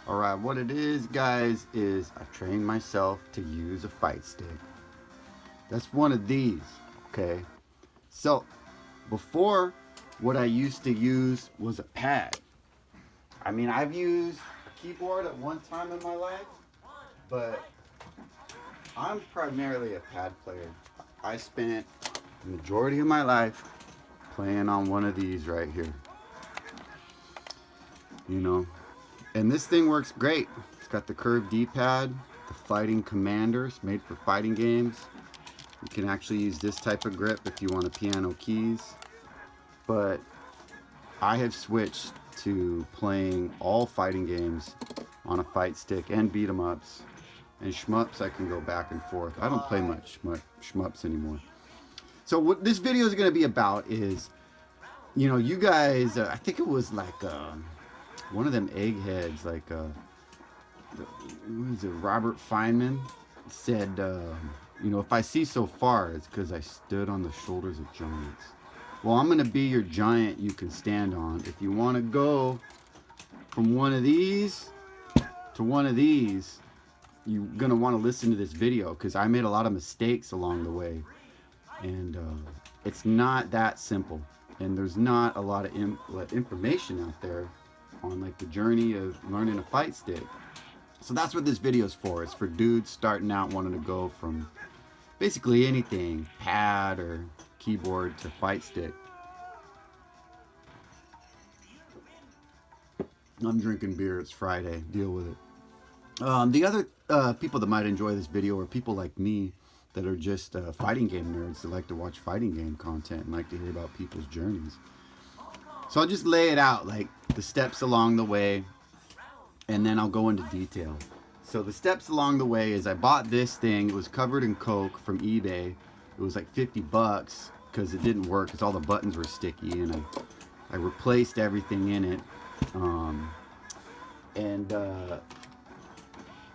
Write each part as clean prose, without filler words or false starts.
Alright, what it is, guys, is I trained myself to use a fight stick. That's one of these, okay? So, before, what I used to use was a pad. I mean, I've used a keyboard at one time in my life, but I'm primarily a pad player. I spent the majority of my life playing on one of these right here. You know, and this thing works great. It's got the curved D-pad, the Fighting Commanders made for fighting games. You can actually use this type of grip if you want to piano keys. But I have switched to playing all fighting games on a fight stick and beat 'em ups. And shmups, I can go back and forth. I don't play much shmups anymore. So what this video is going to be about is, you guys, I think it was like one of them eggheads, like what is it, Robert Feynman said, if I see so far, it's because I stood on the shoulders of giants. Well, I'm going to be your giant you can stand on. If you want to go from one of these to one of these, you're going to want to listen to this video because I made a lot of mistakes along the way. And it's not that simple. And there's not a lot of information out there on like the journey of learning a fight stick. So that's what this video is for. It's for dudes starting out wanting to go from basically anything, pad or keyboard to fight stick. I'm drinking beer. It's Friday. Deal with it. The other people that might enjoy this video are people like me that are just fighting game nerds that like to watch fighting game content and like to hear about people's journeys. So I'll just lay it out, like the steps along the way, and then I'll go into detail. So the steps along the way is I bought this thing. It was covered in Coke from eBay. It was like 50 bucks because it didn't work because all the buttons were sticky, and I replaced everything in it. And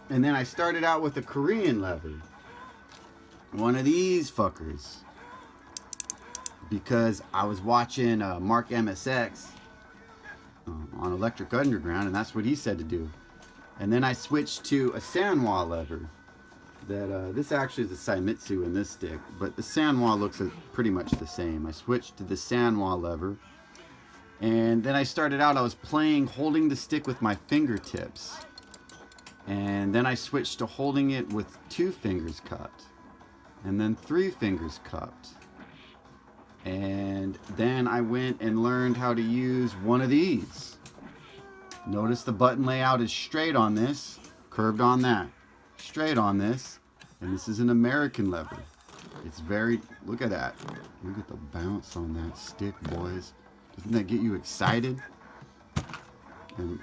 then I started out with a Korean lever. One of these fuckers. Because I was watching Mark MSX on Electric Underground, and that's what he said to do. And then I switched to a Sanwa lever. This actually is a Saimitsu in this stick, but the Sanwa looks pretty much the same. I switched to the Sanwa lever, and then I started out, I was playing holding the stick with my fingertips. And then I switched to holding it with 2 fingers cupped, and then 3 fingers cupped. And then I went and learned how to use one of these. Notice the button layout is straight on this, curved on that, straight on this, and this is an American lever. It's very, look at that. Look at the bounce on that stick, boys. Doesn't that get you excited? And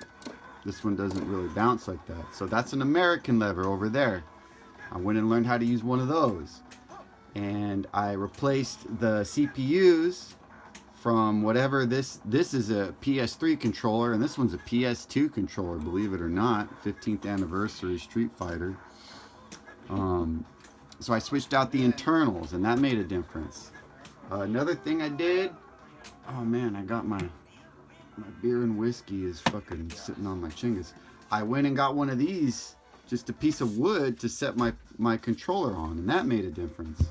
this one doesn't really bounce like that. So that's an American lever over there. I went and learned how to use one of those. And I replaced the CPUs from whatever this is a PS3 controller, and this one's a PS2 controller, believe it or not. 15th anniversary Street Fighter. So I switched out the internals, and that made a difference. Another thing I did, oh man, I got my beer and whiskey is fucking sitting on my chingas. I went and got one of these, just a piece of wood to set my controller on, and that made a difference.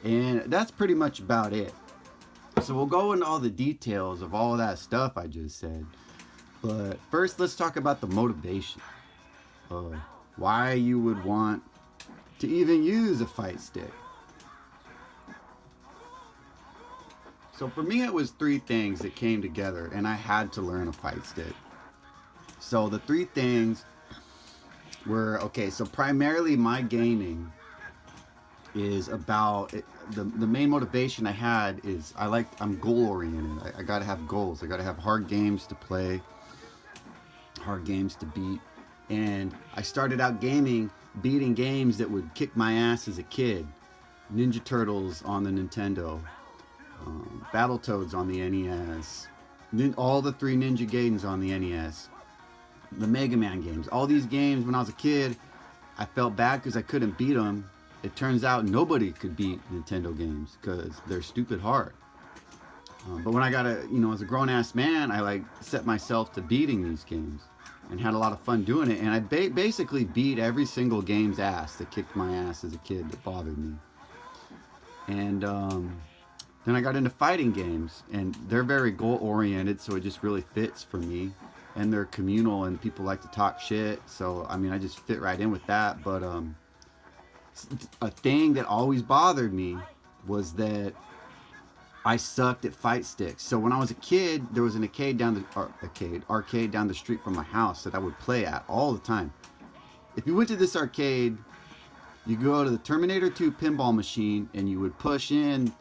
And that's pretty much about it. So we'll go into all the details of all of that stuff I just said. But first, let's talk about the motivation of why you would want to even use a fight stick. So for me, it was 3 things that came together, and I had to learn a fight stick. So the 3 things were, okay, so primarily my gaming is about the main motivation I had is I'm goal oriented. I gotta have goals. I gotta have hard games to play, hard games to beat. And I started out beating games that would kick my ass as a kid. Ninja Turtles on the Nintendo, Battletoads on the NES, all the 3 Ninja Gaidens on the NES, the Mega Man games. All these games when I was a kid, I felt bad because I couldn't beat them. It turns out nobody could beat Nintendo games because they're stupid hard. But when I got as a grown-ass man, I set myself to beating these games. and had a lot of fun doing it. And I basically beat every single game's ass that kicked my ass as a kid that bothered me. And then I got into fighting games, and they're very goal oriented, so it just really fits for me. And they're communal, and people like to talk shit, so I mean, I just fit right in with that. But a thing that always bothered me was that I sucked at fight sticks. So when I was a kid, there was an arcade down the street from my house that I would play at all the time. If you went to this arcade, you go to the Terminator 2 pinball machine, and you would push in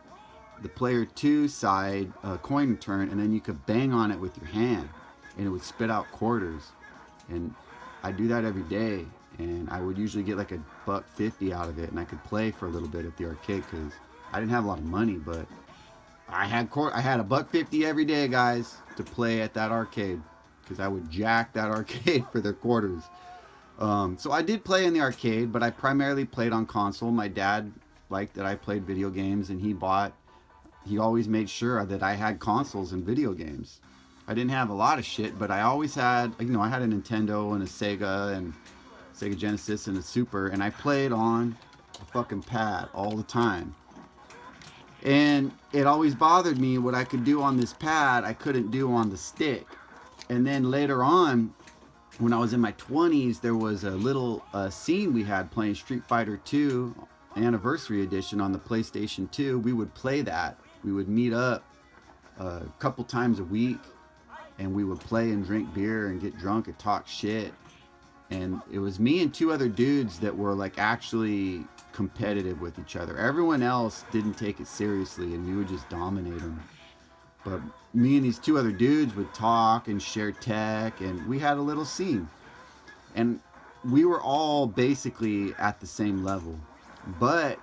the player 2 side coin turn, and then you could bang on it with your hand, and it would spit out quarters. And I do that every day, and I would usually get like $1.50 out of it, and I could play for a little bit at the arcade because I didn't have a lot of money, but I had $1.50 every day, guys, to play at that arcade because I would jack that arcade for their quarters. So I did play in the arcade, but I primarily played on console. My dad liked that I played video games, and he always made sure that I had consoles and video games. I didn't have a lot of shit, but I always had, I had a Nintendo and a Sega and Sega Genesis and a Super, and I played on a fucking pad all the time. And it always bothered me what I could do on this pad, I couldn't do on the stick. And then later on, when I was in my 20s, there was a little scene we had playing Street Fighter 2 Anniversary Edition on the PlayStation 2. We would play that. We would meet up a couple times a week, and we would play and drink beer and get drunk and talk shit. And it was me and two other dudes that were like actually competitive with each other. Everyone else didn't take it seriously, and we would just dominate them. But me and these two other dudes would talk and share tech, and we had a little scene. And we were all basically at the same level. But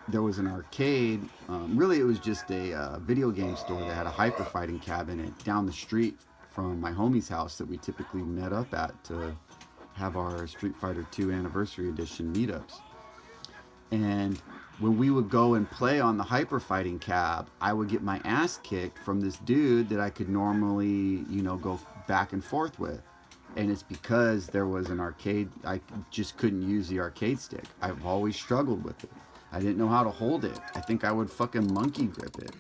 there was an arcade. Really, it was just a video game store that had a hyper fighting cabinet down the street from my homie's house that we typically met up at to have our Street Fighter 2 Anniversary Edition meetups. And when we would go and play on the hyper fighting cab, I would get my ass kicked from this dude that I could normally, go back and forth with. And it's because there was an arcade. I just couldn't use the arcade stick. I've always struggled with it. I didn't know how to hold it. I think I would fucking monkey grip it.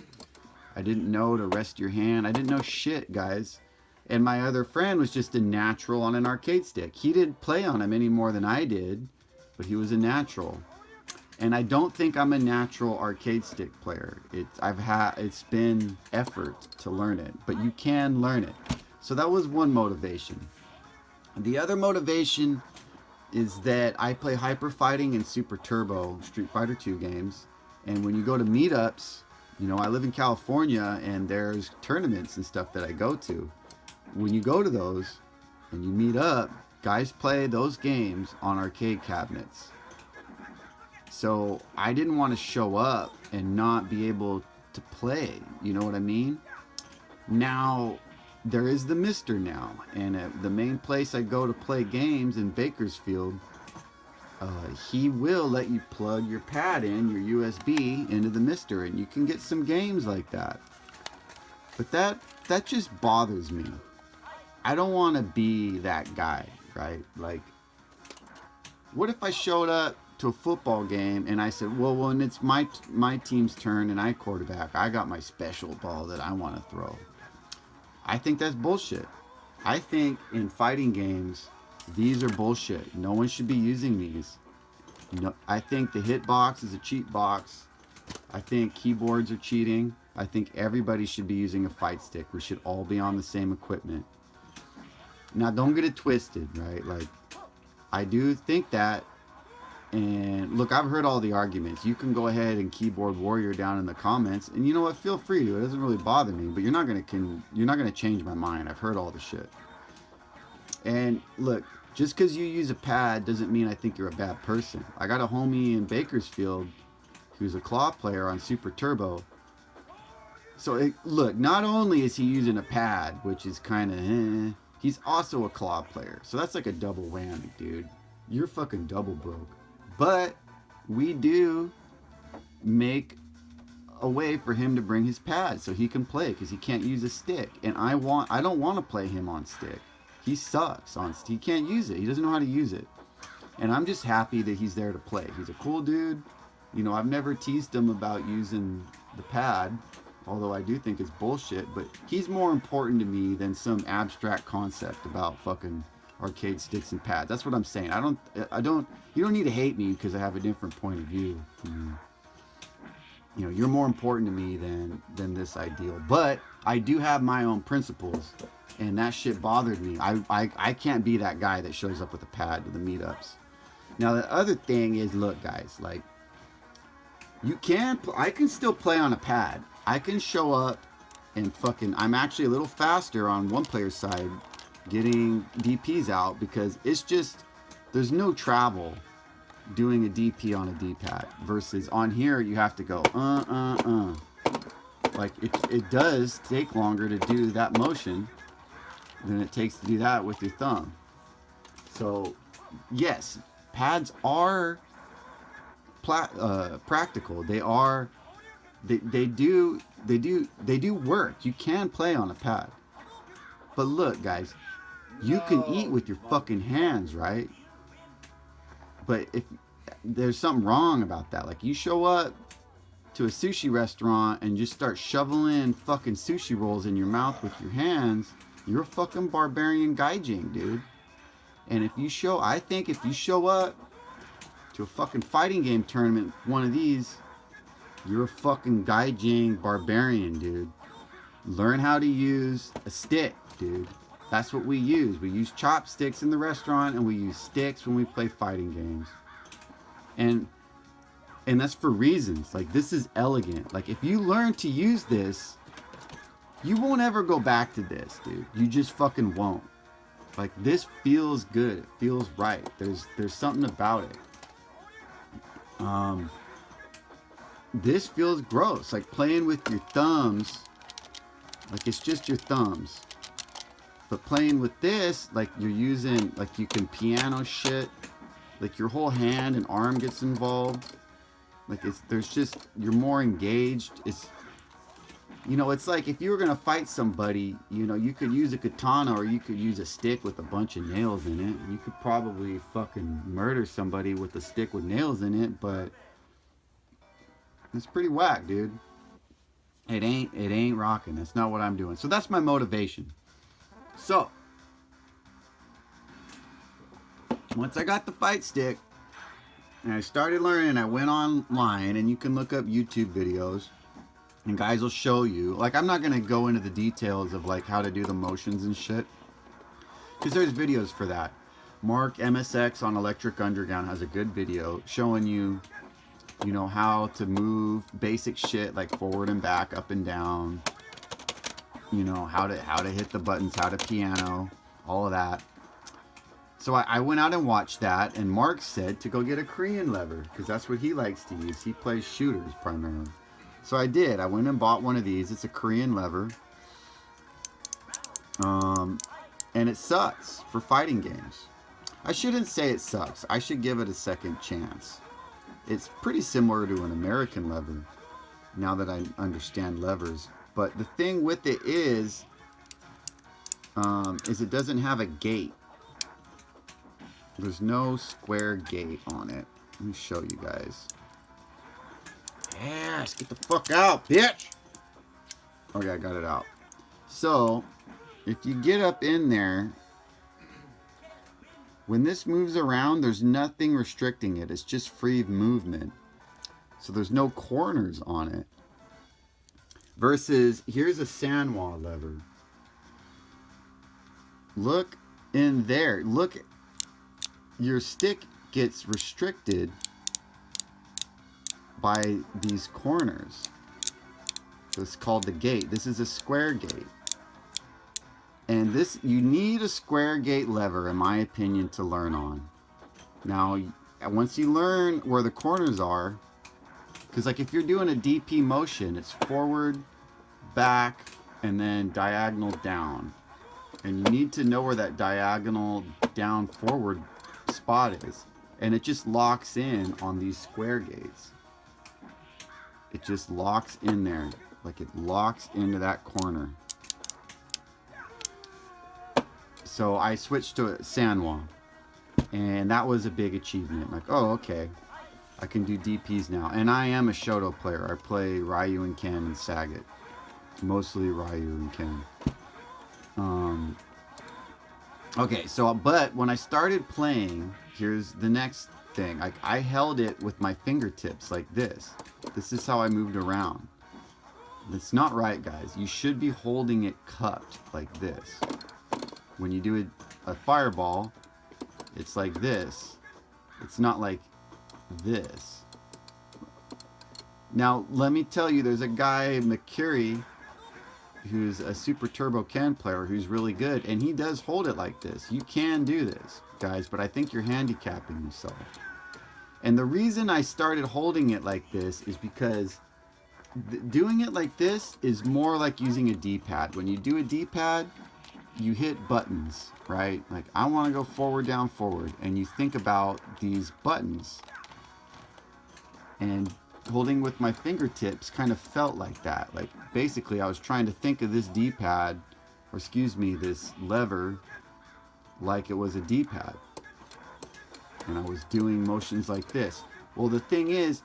I didn't know to rest your hand. I didn't know shit, guys. And my other friend was just a natural on an arcade stick. He didn't play on him any more than I did, but he was a natural. And I don't think I'm a natural arcade stick player. It's been effort to learn it, but you can learn it. So that was one motivation. The other motivation is that I play Hyper Fighting and Super Turbo Street Fighter 2 games. And when you go to meetups, I live in California, and there's tournaments and stuff that I go to. When you go to those and you meet up, guys play those games on arcade cabinets. So I didn't want to show up and not be able to play. You know what I mean? Now, there is the Mister now, and the main place I go to play games in Bakersfield, he will let you plug your pad in, your USB, into the Mister, and you can get some games like that. But that just bothers me. I don't want to be that guy, right? Like, what if I showed up to a football game and I said, well, when it's my team's turn and I quarterback, I got my special ball that I want to throw. I think that's bullshit. I think in fighting games, these are bullshit. No one should be using these. I think the hitbox is a cheat box. I think keyboards are cheating. I think everybody should be using a fight stick. We should all be on the same equipment. Now, don't get it twisted, right? Like, I do think that. And look, I've heard all the arguments. You can go ahead and keyboard warrior down in the comments, and you know what? Feel free to. It doesn't really bother me, but you're not gonna change my mind. I've heard all the shit. And look, just because you use a pad doesn't mean I think you're a bad person. I got a homie in Bakersfield who's a claw player on Super Turbo. So look, not only is he using a pad, which is kind of he's also a claw player. So that's like a double whammy, dude. You're fucking double broke. But we do make a way for him to bring his pad so he can play, because he can't use a stick. And I don't want to play him on stick. He sucks on. He can't use it. He doesn't know how to use it. And I'm just happy that he's there to play. He's a cool dude. You know, I've never teased him about using the pad, although I do think it's bullshit. But he's more important to me than some abstract concept about fucking arcade sticks and pads. That's what I'm saying. You don't need to hate me because I have a different point of view from you. You know, you're more important to me than this ideal. But I do have my own principles, and that shit bothered me. I can't be that guy that shows up with a pad to the meetups. Now the other thing is, look guys, like, I can still play on a pad. I can show up and fucking, I'm actually a little faster on one player's side getting DPs out because it's just, there's no travel doing a DP on a D-pad versus on here you have to go like it does take longer to do that motion than it takes to do that with your thumb. So yes, pads are practical. They do work. You can play on a pad. But look guys, you can eat with your fucking hands, right? But if there's something wrong about that, like you show up to a sushi restaurant and just start shoveling fucking sushi rolls in your mouth with your hands, you're a fucking barbarian gaijin, dude. And I think if you show up to a fucking fighting game tournament, one of these, you're a fucking gaijin barbarian, dude. Learn how to use a stick, dude. That's what we use. We use chopsticks in the restaurant and we use sticks when we play fighting games. And that's for reasons. Like, this is elegant. Like, if you learn to use this, you won't ever go back to this, dude. You just fucking won't. Like, this feels good. It feels right. There's something about it. This feels gross. Like playing with your thumbs. Like, it's just your thumbs. But playing with this, like you're using, like you can piano shit. Like your whole hand and arm gets involved. Like you're more engaged. It's like if you were gonna fight somebody, you could use a katana or you could use a stick with a bunch of nails in it. You could probably fucking murder somebody with a stick with nails in it, but it's pretty whack, dude. It ain't rocking. That's not what I'm doing. So that's my motivation. So once I got the fight stick and I started learning, I went online, and you can look up YouTube videos and guys will show you. Like, I'm not gonna go into the details of like how to do the motions and shit, because there's videos for that. Mark MSX on Electric Underground has a good video showing you how to move basic shit like forward and back, up and down, how to hit the buttons, how to piano, all of that. So I went out and watched that, and Mark said to go get a Korean lever because that's what he likes to use. He plays shooters primarily. So I did. I went and bought one of these. It's a Korean lever. And it sucks for fighting games. I shouldn't say it sucks. I should give it a second chance. It's pretty similar to an American lever, now that I understand levers. But the thing with it is it doesn't have a gate. There's no square gate on it. Let me show you guys. Yes, get the fuck out, bitch! Okay, I got it out. So, if you get up in there, when this moves around, there's nothing restricting it. It's just free movement. So there's no corners on it. Versus, here's a Sanwa lever. Look in there. Look, your stick gets restricted by these corners. So it's called the gate. This is a square gate. And you need a square gate lever, in my opinion, to learn on. Now, once you learn where the corners are, because like if you're doing a DP motion, it's forward, back, and then diagonal down. And you need to know where that diagonal down forward spot is. And it just locks in on these square gates. It just locks in there. Like it locks into that corner. So I switched to Sanwa, and that was a big achievement. Like, oh, okay, I can do DPs now. And I am a Shoto player. I play Ryu and Ken and Sagat. Mostly Ryu and Ken. Okay, so, but when I started playing, here's the next thing. Like, I held it with my fingertips like this. This is how I moved around. That's not right, guys. You should be holding it cupped like this. When you do a fireball, it's like this. It's not like this. Now, let me tell you, there's a guy, McCurry, who's a Super Turbo Ken player who's really good, and he does hold it like this. You can do this, guys, but I think you're handicapping yourself. And the reason I started holding it like this is because doing it like this is more like using a D-pad. When you do a D-pad, you hit buttons, right? Like, I want to go forward, down, forward, and you think about these buttons. And holding with my fingertips kind of felt like that. Like, basically, I was trying to think of this D-pad, or excuse me, this lever, like it was a D-pad. And I was doing motions like this. Well, the thing is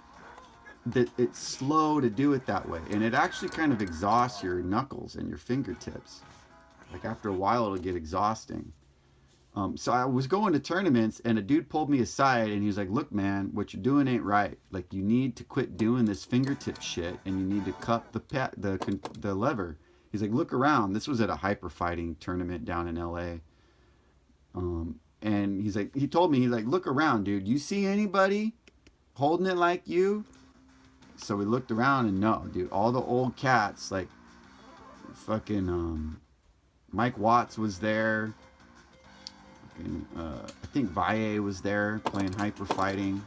that it's slow to do it that way, and it actually kind of exhausts your knuckles and your fingertips. Like, after a while, it'll get exhausting. So I was going to tournaments, and a dude pulled me aside, and he was like, look, man, what you're doing ain't right. Like, you need to quit doing this fingertip shit, and you need to cup the lever. He's like, look around. This was at a hyper fighting tournament down in LA. And he's like, he told me, he's like, look around, dude. You see anybody holding it like you? So we looked around, and no, dude, all the old cats, like fucking Mike Watts was there. I think Valle was there playing hyper fighting.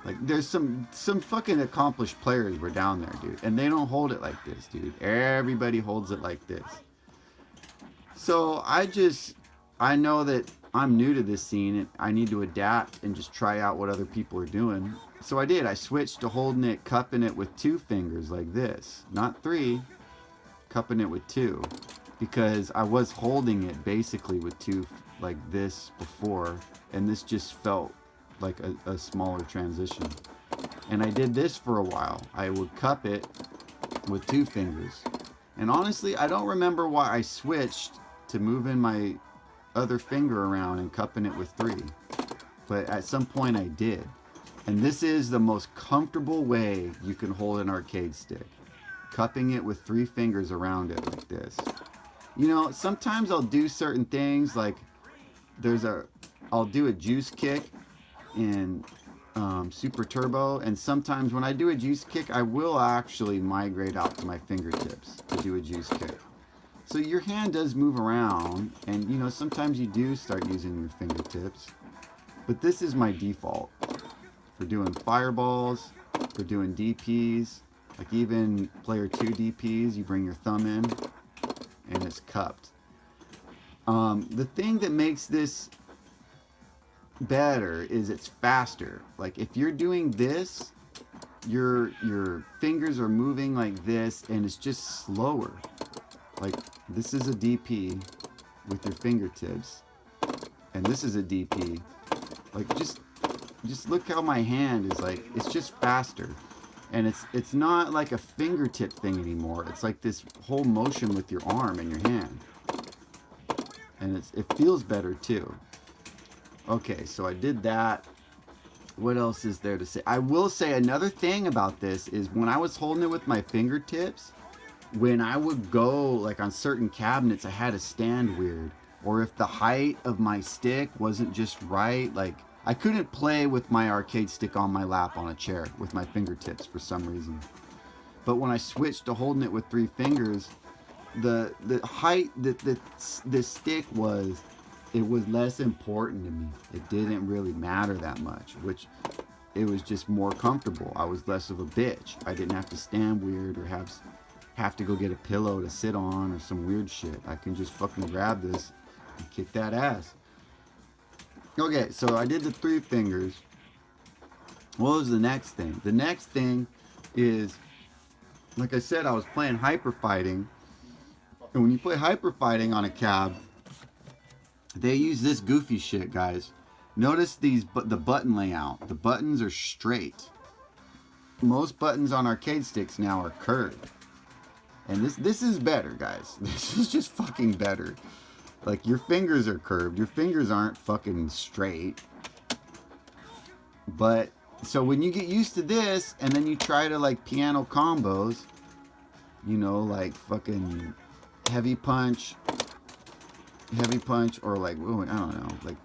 Like, there's some fucking accomplished players were down there, dude, and they don't hold it like this, dude. Everybody holds it like this. So I know that I'm new to this scene, and I need to adapt and just try out what other people are doing. So I did. I switched to holding it, cupping it with 2 fingers like this, not 3, cupping it with 2, because I was holding it basically with 2 like this before, and this just felt like a smaller transition. And I did this for a while. I would cup it with 2 fingers, and honestly, I don't remember why I switched to moving my other finger around and cupping it with 3, but at some point I did. And this is the most comfortable way you can hold an arcade stick, cupping it with 3 fingers around it like this. You know, sometimes I'll do certain things, like I'll do a juice kick in Super Turbo, and sometimes when I do a juice kick, I will actually migrate out to my fingertips to do a juice kick. So your hand does move around, and you know, sometimes you do start using your fingertips, but this is my default for doing fireballs, for doing DPs, like even player 2 DPs, you bring your thumb in and it's cupped. The thing that makes this better is it's faster. Like, if you're doing this, your fingers are moving like this, and it's just slower. Like, this is a DP with your fingertips, and this is a DP. Like, just look how my hand is, like, it's just faster. And it's not like a fingertip thing anymore. It's like this whole motion with your arm and your hand. And it feels better too. Okay, so I did that. What else is there to say? I will say another thing about this is when I was holding it with my fingertips, when I would go like on certain cabinets, I had to stand weird. Or if the height of my stick wasn't just right, like I couldn't play with my arcade stick on my lap on a chair with my fingertips for some reason. But when I switched to holding it with 3 fingers, the height that the stick was, it was less important to me. It didn't really matter that much, which it was just more comfortable. I was less of a bitch. I didn't have to stand weird or have to go get a pillow to sit on or some weird shit. I can just fucking grab this and kick that ass. Okay, so I did the 3 fingers. What was the next thing? The next thing is, like I said, I was playing hyper fighting. And when you play hyper fighting on a cab, They use this goofy shit, guys. Notice the button layout. The buttons are straight. Most buttons on arcade sticks now are curved. And this is better, guys. This is just fucking better. Like, your fingers are curved. Your fingers aren't fucking straight. But, so when you get used to this, and then you try to, like, piano combos, you know, like fucking heavy punch, or like, oh, I don't know, like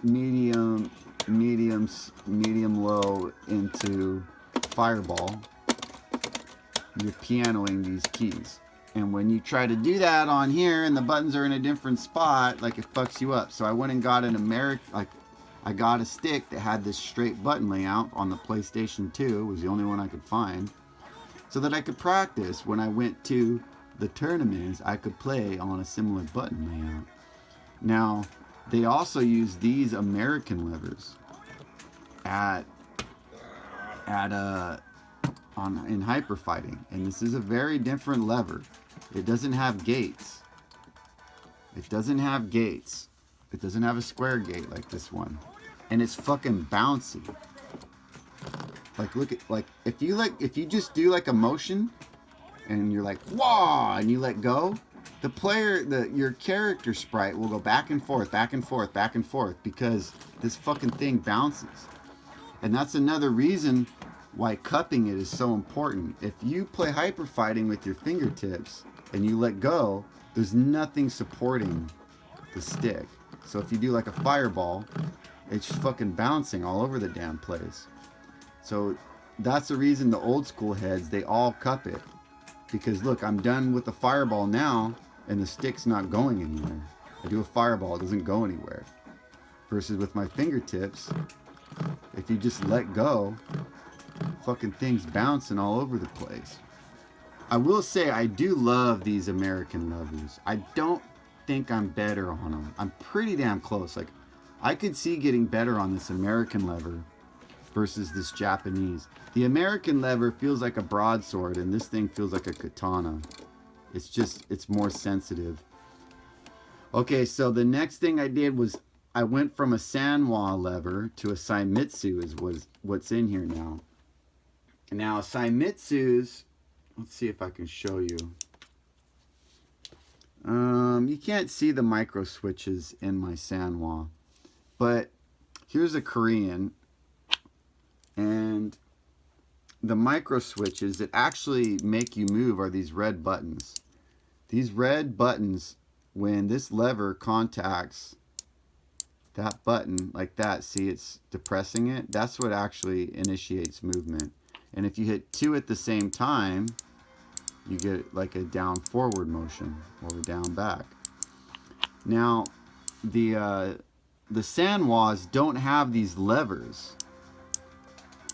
medium, low into fireball, you're pianoing these keys. And when you try to do that on here and the buttons are in a different spot, like, it fucks you up. So I went and got I got a stick that had this straight button layout on the PlayStation 2. It was the only one I could find. So that I could practice when I went to the tournaments, I could play on a similar button layout. Now, they also use these American levers in hyper fighting, and this is a very different lever. It doesn't have gates. It doesn't have gates. It doesn't have a square gate like this one, and it's fucking bouncy. Like, look at, like, if you just do like a motion and you're like, wah, and you let go, your character sprite will go back and forth, back and forth, back and forth, because this fucking thing bounces. And that's another reason why cupping it is so important. If you play hyper fighting with your fingertips and you let go, there's nothing supporting the stick. So if you do like a fireball, it's fucking bouncing all over the damn place. So that's the reason the old school heads, they all cup it. Because look, I'm done with the fireball now, and the stick's not going anywhere. I do a fireball, it doesn't go anywhere. Versus with my fingertips, if you just let go, fucking things bouncing all over the place. I will say, I do love these American levers. I don't think I'm better on them. I'm pretty damn close. Like, I could see getting better on this American lever versus this Japanese. The American lever feels like a broadsword, and this thing feels like a katana. It's more sensitive. Okay, so the next thing I did was I went from a Sanwa lever to a Saimitsu was what's in here now. Now, Saimitsu's, let's see if I can show you. You can't see the micro switches in my Sanwa, but here's a Korean. And the micro switches that actually make you move are these red buttons. These red buttons, when this lever contacts that button like that, see it's depressing it? That's what actually initiates movement. And if you hit 2 at the same time, you get like a down forward motion or a down back. Now, the Sanwas don't have these levers.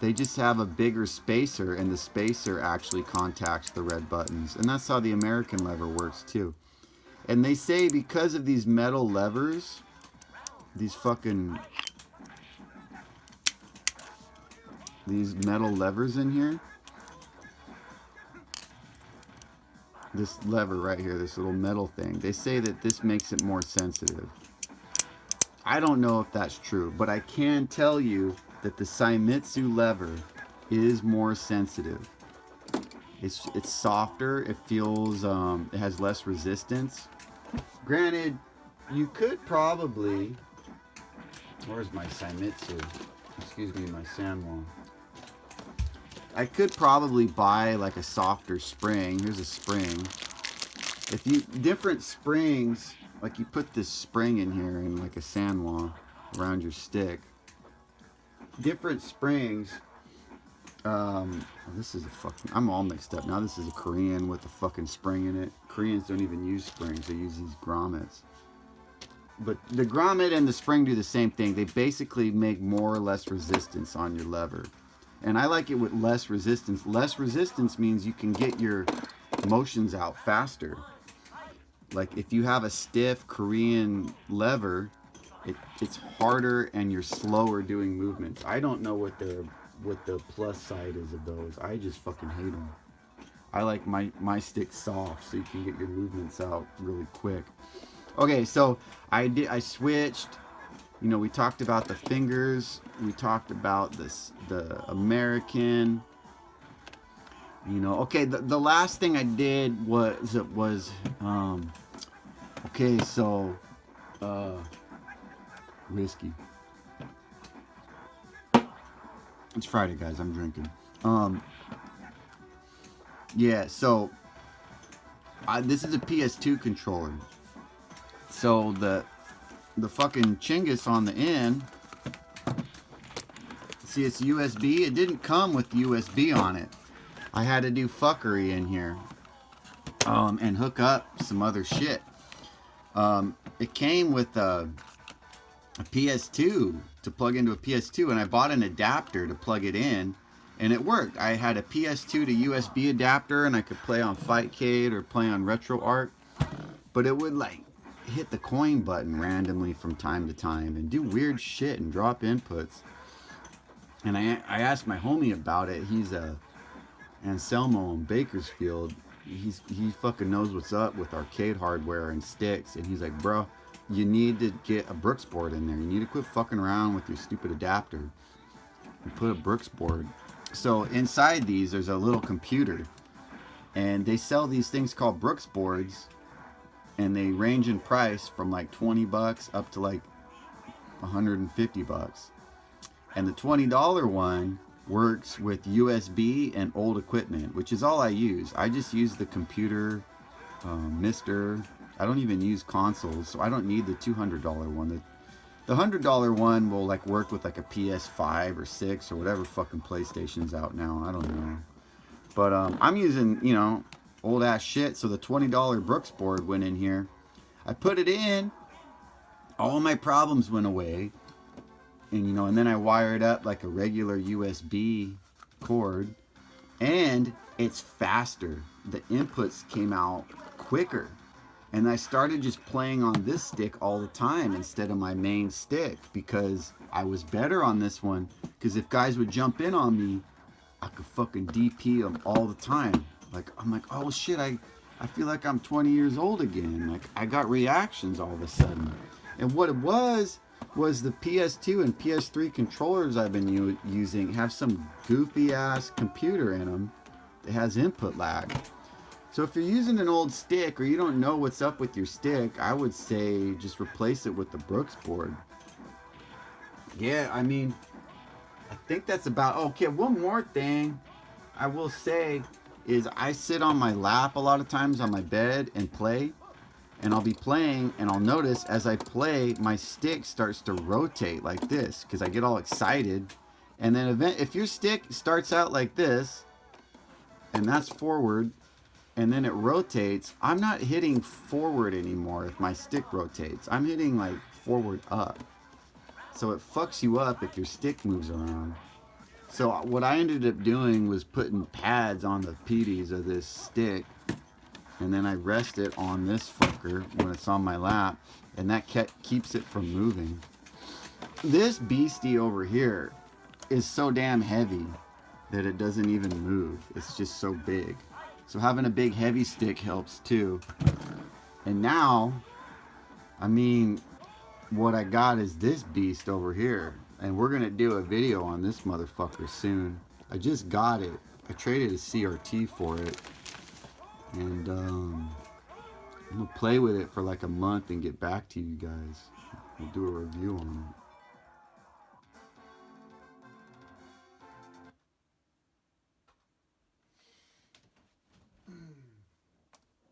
They just have a bigger spacer, and the spacer actually contacts the red buttons. And that's how the American lever works too. And they say because of these metal levers, these metal levers in here, this lever right here, this little metal thing, they say that this makes it more sensitive. I don't know if that's true, but I can tell you that the Saimitsu lever is more sensitive. It's softer. It feels it has less resistance. Granted, you could probably, where's my Saimitsu? Excuse me, my Sanwa. I could probably buy like a softer spring. Here's a spring. If you different springs, like you put this spring in here in like a Sanwa around your stick. Different springs. This is a fucking, I'm all mixed up now. This is a Korean with a fucking spring in it. Koreans don't even use springs, they use these grommets. But the grommet and the spring do the same thing. They basically make more or less resistance on your lever. And I like it with less resistance. Less resistance means you can get your motions out faster. Like if you have a stiff Korean lever, it's harder and you're slower doing movements. I don't know what the plus side is of those. I just fucking hate them. I like my stick soft so you can get your movements out really quick. Okay, so I switched. You know, we talked about the fingers. We talked about the American. You know, okay. The last thing I did was okay. So whiskey. It's Friday, guys. I'm drinking. Yeah. So this is a PS2 controller. So the fucking Chinggis on the end. See, it's USB. It didn't come with USB on it. I had to do fuckery in here and hook up some other shit. It came with a PS2 to plug into a PS2, and I bought an adapter to plug it in, and it worked. I had a PS2 to USB adapter, and I could play on Fightcade or play on RetroArch, but it would like hit the coin button randomly from time to time and do weird shit and drop inputs. And I asked my homie about it. He's Anselmo in Bakersfield. He fucking knows what's up with arcade hardware and sticks, and he's like, bro, you need to get a Brooks board in there. You need to quit fucking around with your stupid adapter and put a Brooks board. So inside these, there's a little computer, and they sell these things called Brooks boards, and they range in price from like $20 up to like $150. And the $20 one works with USB and old equipment, which is all I use. I just use the computer, Mister. I don't even use consoles, so I don't need the $200 one. The $100 one will like work with like a PS5 or 6 or whatever fucking PlayStation's out now. I don't know. But I'm using, you know, old ass shit. So the $20 Brooks board went in here. I put it in. All my problems went away. And, you know, and then I wired up like a regular USB cord. And it's faster. The inputs came out quicker. And I started just playing on this stick all the time instead of my main stick, because I was better on this one. Because if guys would jump in on me, I could fucking DP them all the time. Like, I'm like, oh shit, I feel like I'm 20 years old again. Like, I got reactions all of a sudden. And what it was the PS2 and PS3 controllers I've been using have some goofy ass computer in them that has input lag. So if you're using an old stick or you don't know what's up with your stick, I would say just replace it with the Brooks board. Yeah, I mean, I think that's about... Okay, one more thing I will say is I sit on my lap a lot of times on my bed and play. And I'll be playing and I'll notice as I play, my stick starts to rotate like this because I get all excited. And then if your stick starts out like this, and that's forward, and then it rotates, I'm not hitting forward anymore if my stick rotates. I'm hitting like forward up. So it fucks you up if your stick moves around. So what I ended up doing was putting pads on the PDs of this stick, and then I rest it on this fucker when it's on my lap, and that keeps it from moving. This beastie over here is so damn heavy that it doesn't even move. It's just so big. So having a big heavy stick helps too. And now, I mean, what I got is this beast over here. And we're gonna do a video on this motherfucker soon. I just got it. I traded a CRT for it. And I'm gonna play with it for like a month and get back to you guys. We'll do a review on it.